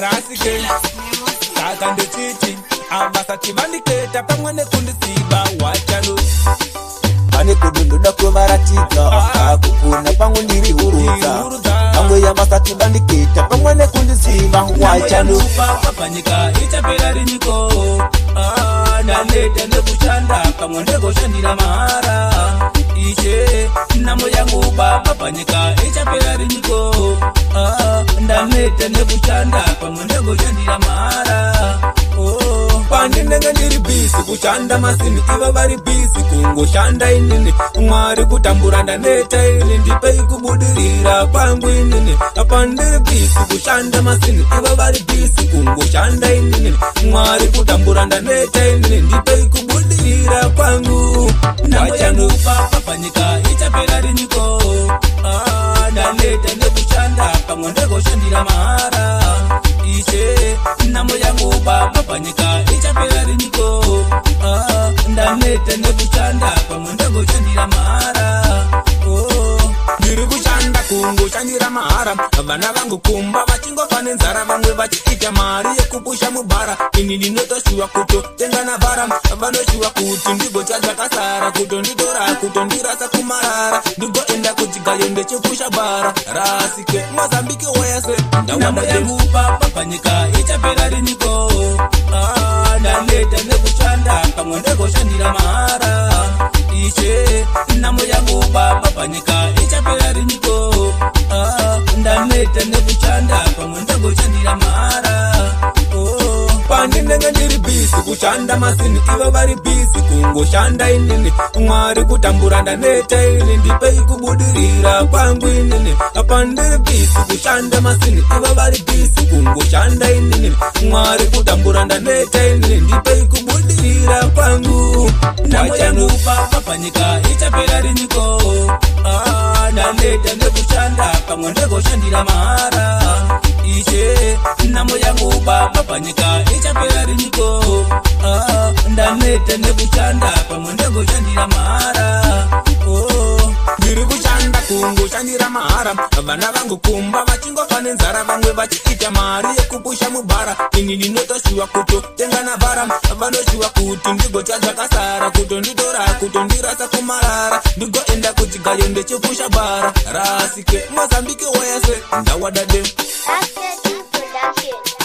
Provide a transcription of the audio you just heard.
rasike saka ndechiti avasati vandiketa pamwe nekundisiva wachano pane kudunduda kuvaratidza akukuna pamwe ndiri hurudza pamwe yavasati vandiketa pamwe nekundisiva wachano panyika ichapera rinyiko ndaneta nekushanda pamwe ndegoshandira mahara ishe namo yangu baba panyika ichapera rinyiko ndaneta nekushanda pamwe ndegoshandira mahara pandinenge ndiri bisi kushanda masini iva vari bisi kungoshanda inini mwari kutambura ndaneta ini ndipei kubudirira kwangu inini pandiri bisi kushanda masini iva vari bisi kungoshanda inini mwari kutambura ndaneta inini ndipei kubudirira kwangu ndachanupa panyika ichapera rinyiko ndaneta nekushanda pamwe ndegoshandira mahara ishe namo yangu baba panyika ichapera rinyiko ndaneta nekushanda pamwe ndegoshandira mahara ndiri kushanda kungoshandira mahara vana vangu kumba vachingofa nenzara vamwe vachiita mari yekupusha mubhara ini ndinotoshuwa kutotenga navhara vanoshuwa kuti ndigocha zvakasara kutonditora kutondirasa kumarara ndigoenda kuchigayo ndechipusha bhara rasike mozambiki wese ndamo yangu papa panyika ichapera rinyiko ndaneta nekushanda pamwe ndegoshandira mahara ishe namo yangu baba panyika ichapera rinyiko ndaneta nekushanda pamwe ndegoshandira mahara pandinenge ndiri bisi kushanda masini iva vari bisi kungoshanda inini mwari kutambura ndaneta ini ndipei kubudirira kwangu inini pandiri bisi kushanda masini iva vari bisi kungoshanda inini mwari kutambura ndaneta inini ndipei kubudirira kwangu ndachanupa panyika ichapera rinyiko ndaneta nekushanda pamwe ndegoshandira mahara ishe namo yangu baba panyika ichapera rinyiko ndaneta nekushanda pamwe ndegoshandira mahara ndiri kushanda kungoshandira mahara vana vangu kumba vachingofa nenzara vamwe vachiita mari yekupusha mubhara ini ndinotoshuwa kutotenga navhara vanoshuwa kuti ndigocha zvakasara kutonditora kutondirasa kumarara ndigoenda kuchigayo ndechipusha bhara rasike mozambiki wese ndawadade Access Production.